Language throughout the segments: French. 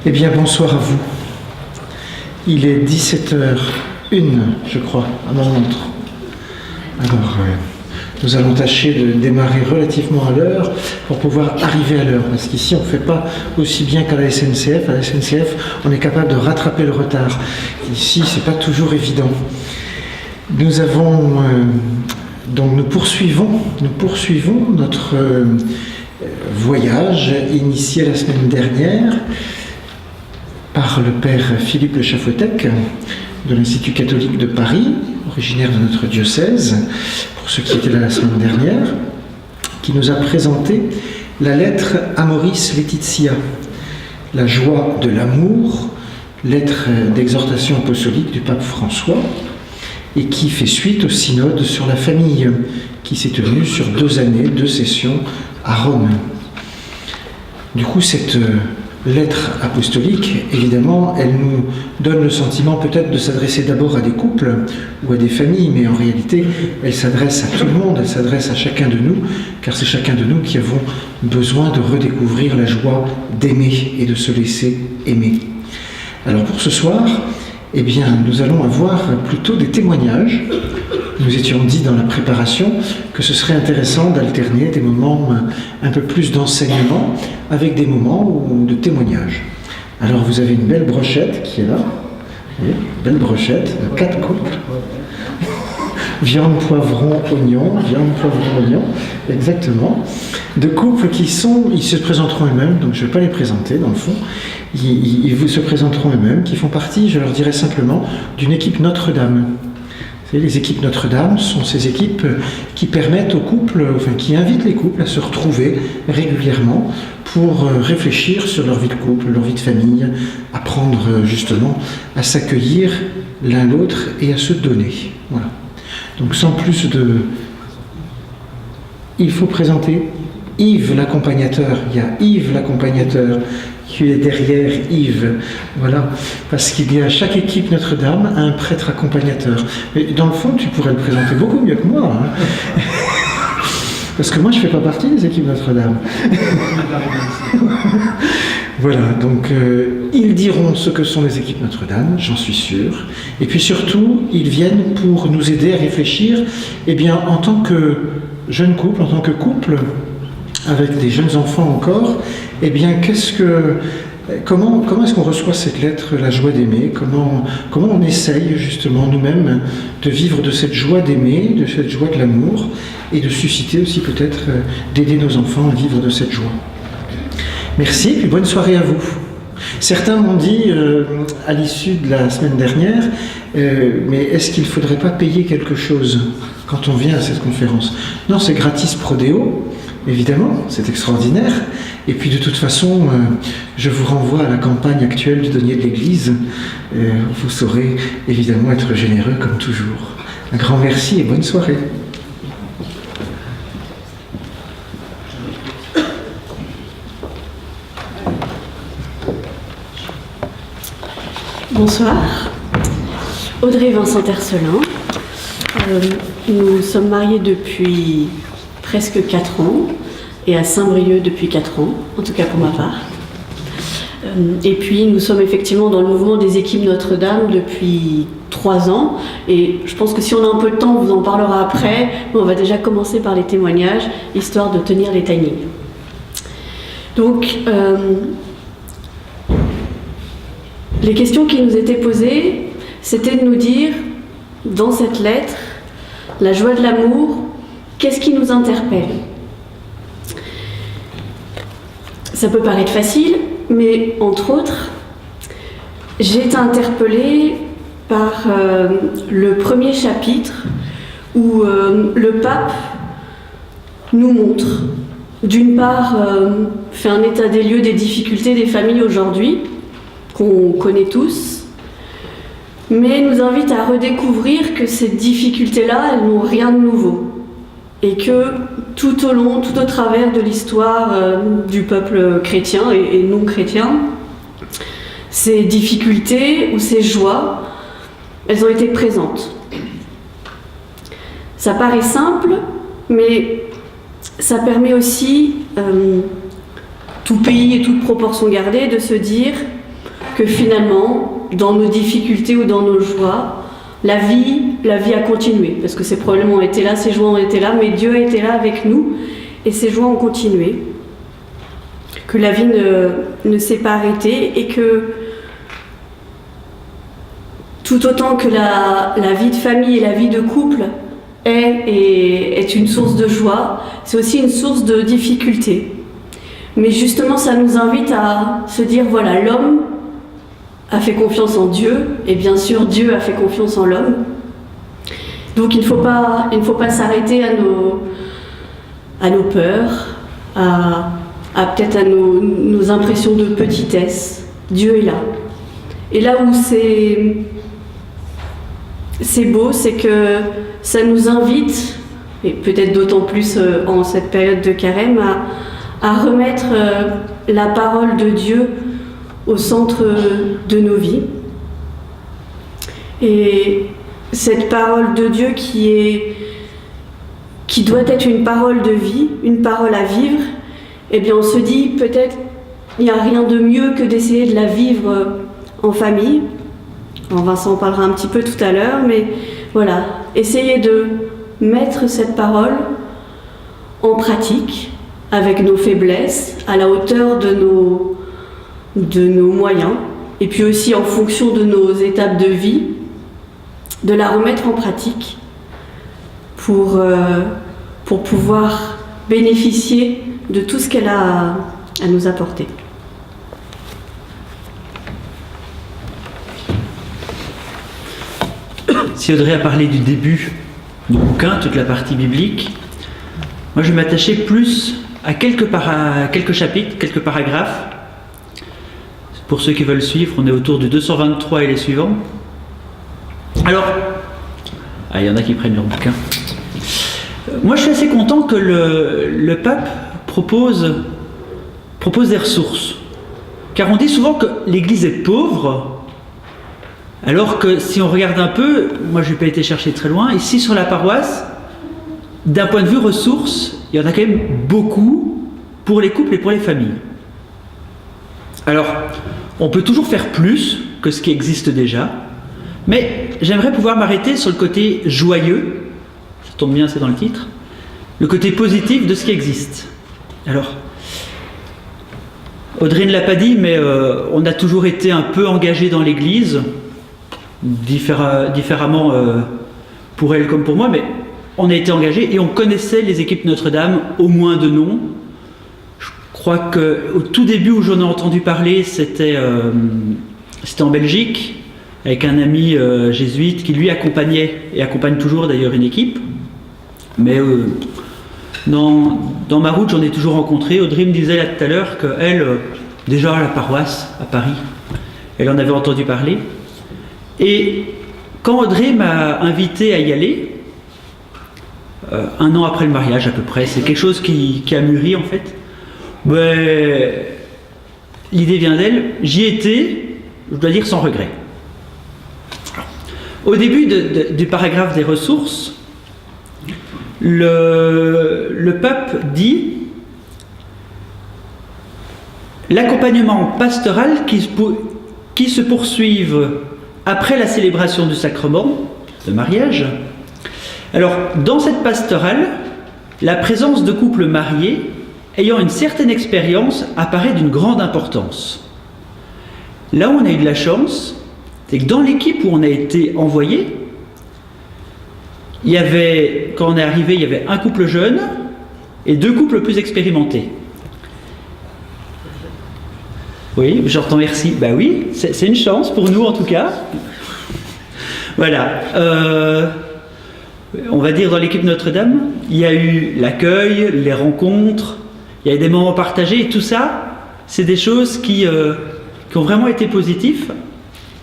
Eh bien, bonsoir à vous. Il est 17h01, je crois, à mon montre. Alors, nous allons tâcher de démarrer relativement à l'heure pour pouvoir arriver à l'heure. Parce qu'ici, on ne fait pas aussi bien qu'à la SNCF. À la SNCF, on est capable de rattraper le retard. Ici, ce n'est pas toujours évident. Nous avons... donc, nous poursuivons notre voyage initié la semaine dernière par le père Philippe Le Chaffotec de l'Institut catholique de Paris, originaire de notre diocèse, pour ceux qui étaient là la semaine dernière, qui nous a présenté la lettre Amoris Laetitia, la joie de l'amour, lettre d'exhortation apostolique du pape François, et qui fait suite au synode sur la famille, qui s'est tenu sur 2 années, 2 sessions à Rome. Du coup, cette lettre apostolique, évidemment, elle nous donne le sentiment peut-être de s'adresser d'abord à des couples ou à des familles, mais en réalité, elle s'adresse à tout le monde, elle s'adresse à chacun de nous, car c'est chacun de nous qui avons besoin de redécouvrir la joie d'aimer et de se laisser aimer. Alors pour ce soir, eh bien, nous allons avoir plutôt des témoignages. Nous étions dit dans la préparation que ce serait intéressant d'alterner des moments un peu plus d'enseignement avec des moments de témoignage. Alors vous avez une belle brochette qui est là, belle brochette de 4 couples. Viande, poivron, oignon, exactement. De couples ils se présenteront eux-mêmes, donc je ne vais pas les présenter dans le fond. Ils vous se présenteront eux-mêmes, qui font partie, je leur dirais simplement, d'une équipe Notre-Dame. Les équipes Notre-Dame sont ces équipes qui permettent aux couples, qui invitent les couples à se retrouver régulièrement pour réfléchir sur leur vie de couple, leur vie de famille, apprendre justement à s'accueillir l'un l'autre et à se donner. Voilà. Donc sans plus de... Il faut présenter Yves l'accompagnateur. Il y a Yves l'accompagnateur qui est derrière Yves, voilà, parce qu'il y a chaque équipe Notre-Dame a un prêtre accompagnateur. Mais dans le fond, tu pourrais le présenter beaucoup mieux que moi, hein. Parce que moi, je ne fais pas partie des équipes Notre-Dame. Voilà, donc ils diront ce que sont les équipes Notre-Dame, j'en suis sûr. Et puis surtout, ils viennent pour nous aider à réfléchir, eh bien, en tant que jeune couple, en tant que couple, avec des jeunes enfants encore, eh bien, comment est-ce qu'on reçoit cette lettre, la joie d'aimer? Comment on essaye justement nous-mêmes de vivre de cette joie d'aimer, de cette joie de l'amour, et de susciter aussi peut-être d'aider nos enfants à vivre de cette joie. Merci, et puis bonne soirée à vous. Certains m'ont dit à l'issue de la semaine dernière, mais est-ce qu'il ne faudrait pas payer quelque chose quand on vient à cette conférence? Non, c'est gratis pro deo. Évidemment, c'est extraordinaire. Et puis de toute façon, je vous renvoie à la campagne actuelle du denier de l'Église. Vous saurez évidemment être généreux comme toujours. Un grand merci et bonne soirée. Bonsoir. Audrey Vincent Tercelin. Nous sommes mariés depuis presque 4 ans, et à Saint-Brieuc depuis 4 ans, en tout cas pour ma part. Et puis nous sommes effectivement dans le mouvement des équipes Notre-Dame depuis 3 ans, et je pense que si on a un peu de temps, on vous en parlera après, mais on va déjà commencer par les témoignages, histoire de tenir les timings. Donc, les questions qui nous étaient posées, c'était de nous dire, dans cette lettre, la joie de l'amour, qu'est-ce qui nous interpelle? Ça peut paraître facile, mais entre autres, j'ai été interpellée par le premier chapitre où le pape nous montre, d'une part, fait un état des lieux des difficultés des familles aujourd'hui, qu'on connaît tous, mais nous invite à redécouvrir que ces difficultés-là, elles n'ont rien de nouveau. Et que tout au travers de l'histoire du peuple chrétien et non chrétien, ces difficultés ou ces joies, elles ont été présentes. Ça paraît simple, mais ça permet aussi, tout pays et toute proportion gardée, de se dire que finalement, dans nos difficultés ou dans nos joies, la vie a continué, parce que ces problèmes ont été là, ces joies ont été là, mais Dieu a été là avec nous, et ces joies ont continué. Que la vie ne s'est pas arrêtée, et que tout autant que la vie de famille et la vie de couple est une source de joie, c'est aussi une source de difficulté. Mais justement, ça nous invite à se dire, voilà, l'homme a fait confiance en Dieu, et bien sûr, Dieu a fait confiance en l'homme. Donc il ne faut pas s'arrêter à nos peurs, peut-être à nos impressions de petitesse. Dieu est là. Et là où c'est beau, c'est que ça nous invite, et peut-être d'autant plus en cette période de carême, à remettre la parole de Dieu au centre de nos vies. Et cette parole de Dieu qui doit être une parole de vie, une parole à vivre, eh bien on se dit peut-être il n'y a rien de mieux que d'essayer de la vivre en famille. Vincent en parlera un petit peu tout à l'heure, mais voilà, essayer de mettre cette parole en pratique avec nos faiblesses, à la hauteur de nos moyens, et puis aussi en fonction de nos étapes de vie, de la remettre en pratique pour pouvoir bénéficier de tout ce qu'elle a à nous apporter. Si Audrey a parlé du début du bouquin, toute la partie biblique, moi je vais m'attacher plus à quelques chapitres, quelques paragraphes. Pour ceux qui veulent suivre, on est autour du 223 et les suivants. Alors, il y en a qui prennent leur bouquin. Moi je suis assez content que le pape propose des ressources. Car on dit souvent que l'Église est pauvre, alors que si on regarde un peu, moi je n'ai pas été chercher très loin, ici sur la paroisse, d'un point de vue ressources, il y en a quand même beaucoup pour les couples et pour les familles. Alors, on peut toujours faire plus que ce qui existe déjà, mais j'aimerais pouvoir m'arrêter sur le côté joyeux, ça tombe bien, c'est dans le titre, le côté positif de ce qui existe. Alors, Audrey ne l'a pas dit, mais on a toujours été un peu engagés dans l'Église, différemment pour elle comme pour moi, mais on a été engagés et on connaissait les équipes Notre-Dame, au moins de nom. Je crois qu'au tout début où j'en ai entendu parler, c'était en Belgique, avec un ami jésuite qui lui accompagnait, et accompagne toujours d'ailleurs une équipe. Mais dans ma route, j'en ai toujours rencontré. Audrey me disait là tout à l'heure qu'elle, déjà à la paroisse, à Paris, elle en avait entendu parler. Et quand Audrey m'a invité à y aller, 1 an après le mariage à peu près, c'est quelque chose qui a mûri en fait, l'idée vient d'elle, j'y étais, je dois dire sans regret. Au début du paragraphe des ressources, le pape dit l'accompagnement pastoral qui se poursuive après la célébration du sacrement de mariage. Alors, dans cette pastorale, la présence de couples mariés ayant une certaine expérience apparaît d'une grande importance. Là où on a eu de la chance, c'est que dans l'équipe où on a été envoyé, quand on est arrivé, il y avait un couple jeune et 2 couples plus expérimentés. Oui, j'entends merci. Bah oui, c'est une chance pour nous en tout cas. Voilà. On va dire dans l'équipe Notre-Dame, il y a eu l'accueil, les rencontres, il y a eu des moments partagés et tout ça, c'est des choses qui ont vraiment été positives.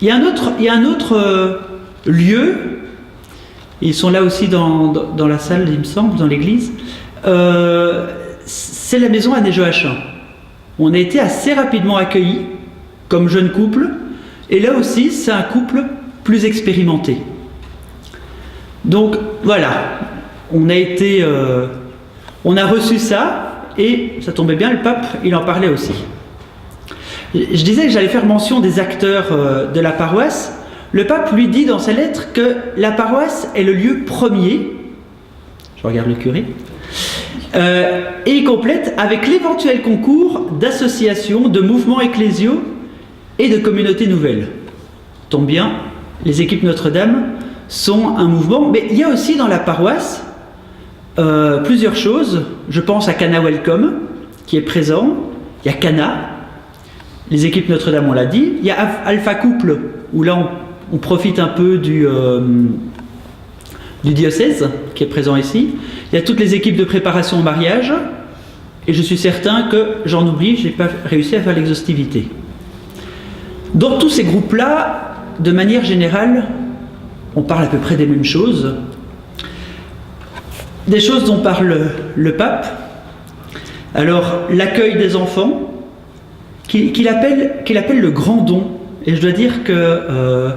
Il y a un autre lieu, ils sont là aussi dans la salle, il me semble, dans l'église, c'est la maison Anne et Joachim. On a été assez rapidement accueillis comme jeune couple, et là aussi c'est un couple plus expérimenté. Donc voilà, on a reçu ça, et ça tombait bien, le pape il en parlait aussi. Je disais que j'allais faire mention des acteurs de la paroisse. Le pape lui dit dans sa lettre que la paroisse est le lieu premier, je regarde le curé, et il complète avec l'éventuel concours d'associations, de mouvements ecclésiaux et de communautés nouvelles. Tombe bien, les équipes Notre-Dame sont un mouvement, mais il y a aussi dans la paroisse plusieurs choses. Je pense à Cana Welcome, qui est présent. Il y a Cana, les équipes Notre-Dame, on l'a dit. Il y a Alpha Couple, où là on profite un peu du diocèse, qui est présent ici. Il y a toutes les équipes de préparation au mariage. Et je suis certain que j'en oublie, je n'ai pas réussi à faire l'exhaustivité. Dans tous ces groupes-là, de manière générale, on parle à peu près des mêmes choses. Des choses dont parle le pape. Alors, l'accueil des enfants, qu'il appelle le grand don. Et je dois dire que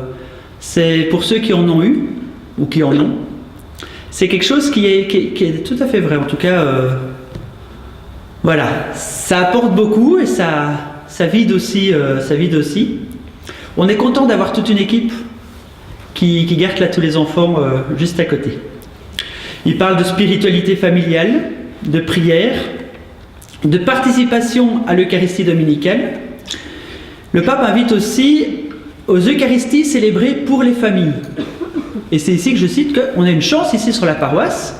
c'est pour ceux qui en ont eu, ou qui en ont, c'est quelque chose qui est tout à fait vrai. En tout cas, voilà, ça apporte beaucoup et ça vide aussi. On est content d'avoir toute une équipe qui garde là tous les enfants juste à côté. Il parle de spiritualité familiale, de prière, de participation à l'Eucharistie dominicale. Le pape invite aussi aux Eucharisties célébrées pour les familles. Et c'est ici que je cite qu'on a une chance ici sur la paroisse,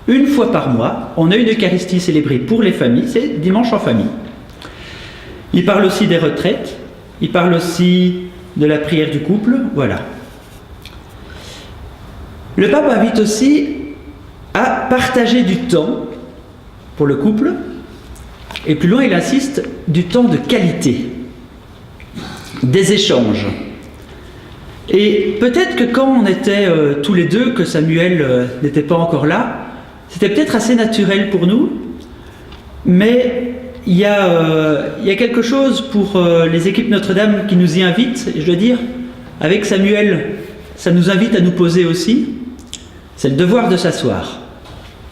une fois par mois, on a une Eucharistie célébrée pour les familles, c'est dimanche en famille. Il parle aussi des retraites, il parle aussi de la prière du couple, voilà. Le pape invite aussi à partager du temps pour le couple, et plus loin il insiste, du temps de qualité, des échanges. Et peut-être que quand on était tous les deux, que Samuel n'était pas encore là, c'était peut-être assez naturel pour nous, mais il y a quelque chose pour les équipes Notre-Dame qui nous y invitent, et je dois dire, avec Samuel, ça nous invite à nous poser aussi, c'est le devoir de s'asseoir.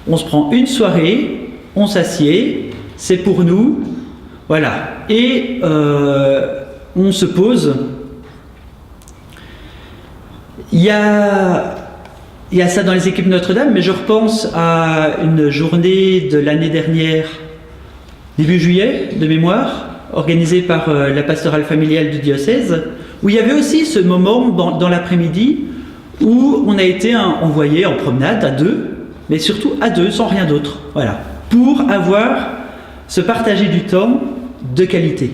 On se prend une soirée, on s'assied, c'est pour nous, voilà, et on se pose. Il y a ça dans les équipes Notre-Dame, mais je repense à une journée de l'année dernière, début juillet, de mémoire, organisée par la pastorale familiale du diocèse, où il y avait aussi ce moment dans l'après-midi où on a été envoyé en promenade à deux, mais surtout à deux, sans rien d'autre, voilà, pour se partager du temps de qualité.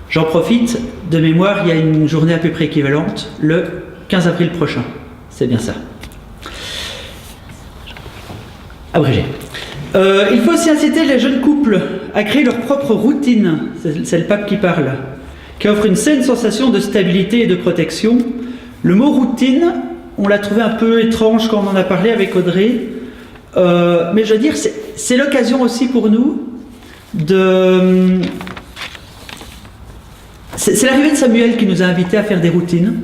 J'en profite, de mémoire, il y a une journée à peu près équivalente, le 15 avril prochain. C'est bien ça. Abrégé. Il faut aussi inciter les jeunes couples à créer leur propre routine, c'est le pape qui parle, qui offre une saine sensation de stabilité et de protection. Le mot routine, on l'a trouvé un peu étrange quand on en a parlé avec Audrey, mais je veux dire, c'est l'occasion aussi pour nous de... C'est l'arrivée de Samuel qui nous a invités à faire des routines,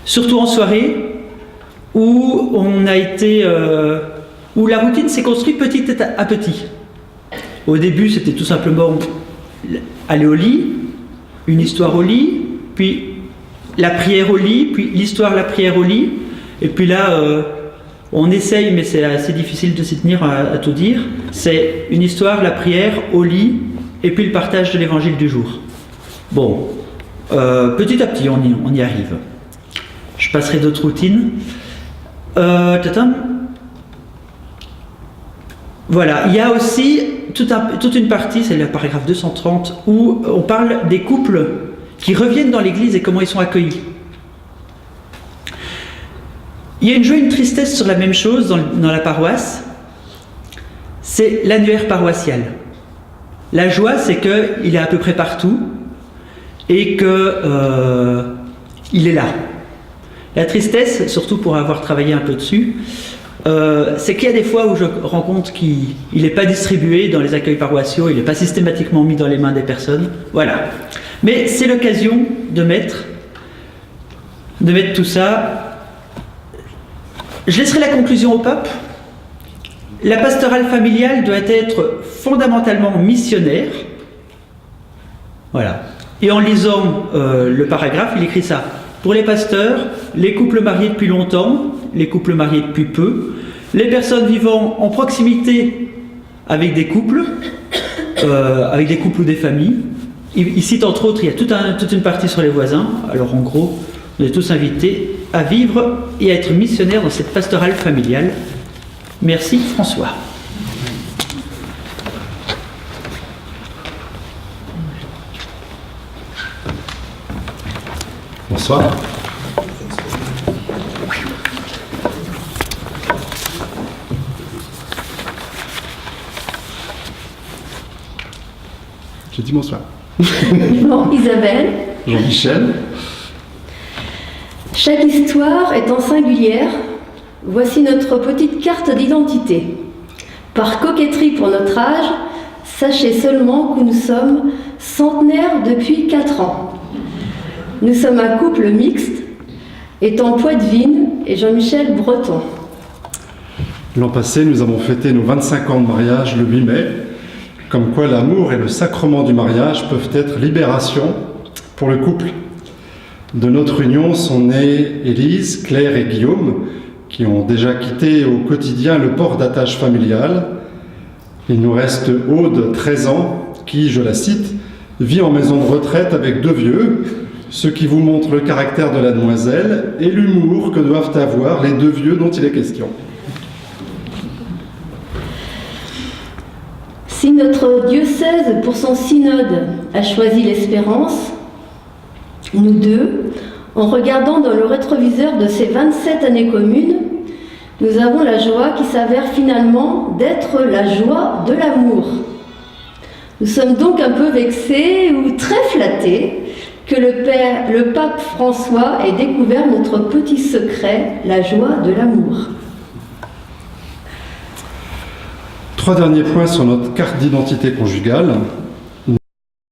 surtout en soirée, où on a été... où la routine s'est construite petit à petit. Au début, c'était tout simplement aller au lit, une histoire au lit, puis la prière au lit, puis l'histoire, la prière au lit, et puis là, on essaye, mais c'est assez difficile de s'y tenir à tout dire, c'est une histoire, la prière au lit, et puis le partage de l'évangile du jour. Bon, petit à petit, on y arrive. Je passerai d'autres routines. Voilà, il y a aussi toute une partie, c'est le paragraphe 230, où on parle des couples qui reviennent dans l'église et comment ils sont accueillis. Il y a une joie et une tristesse sur la même chose dans la paroisse, c'est l'annuaire paroissial. La joie, c'est qu'il est à peu près partout et qu'il est là. La tristesse, surtout pour avoir travaillé un peu dessus, c'est qu'il y a des fois où je rencontre qu'il n'est pas distribué dans les accueils paroissiaux, il n'est pas systématiquement mis dans les mains des personnes. Voilà. Mais c'est l'occasion de mettre tout ça. Je laisserai la conclusion au pape. La pastorale familiale doit être fondamentalement missionnaire. Voilà. Et en lisant le paragraphe, il écrit ça. Pour les pasteurs, les couples mariés depuis longtemps, les couples mariés depuis peu, les personnes vivant en proximité avec des couples ou des familles. Il cite entre autres, il y a toute une partie sur les voisins. Alors en gros, on est tous invités à vivre et à être missionnaires dans cette pastorale familiale. Merci François. Bonsoir. J'ai dit bonsoir. Bon, Isabelle. Jean-Michel. Chaque histoire étant singulière, voici notre petite carte d'identité. Par coquetterie pour notre âge, sachez seulement que nous sommes centenaires depuis 4 ans. Nous sommes un couple mixte, étant Poitevine et Jean-Michel Breton. L'an passé, nous avons fêté nos 25 ans de mariage le 8 mai, comme quoi l'amour et le sacrement du mariage peuvent être libération pour le couple. De notre union sont nés Élise, Claire et Guillaume, qui ont déjà quitté au quotidien le port d'attache familial. Il nous reste Aude, 13 ans, qui, je la cite, vit en maison de retraite avec 2 vieux, ce qui vous montre le caractère de la demoiselle et l'humour que doivent avoir les 2 vieux dont il est question. Si notre diocèse, pour son synode, a choisi l'espérance, nous deux, en regardant dans le rétroviseur de ces 27 années communes, nous avons la joie qui s'avère finalement d'être la joie de l'amour. Nous sommes donc un peu vexés ou très flattés que le pape François ait découvert notre petit secret, la joie de l'amour. 3 derniers points sur notre carte d'identité conjugale.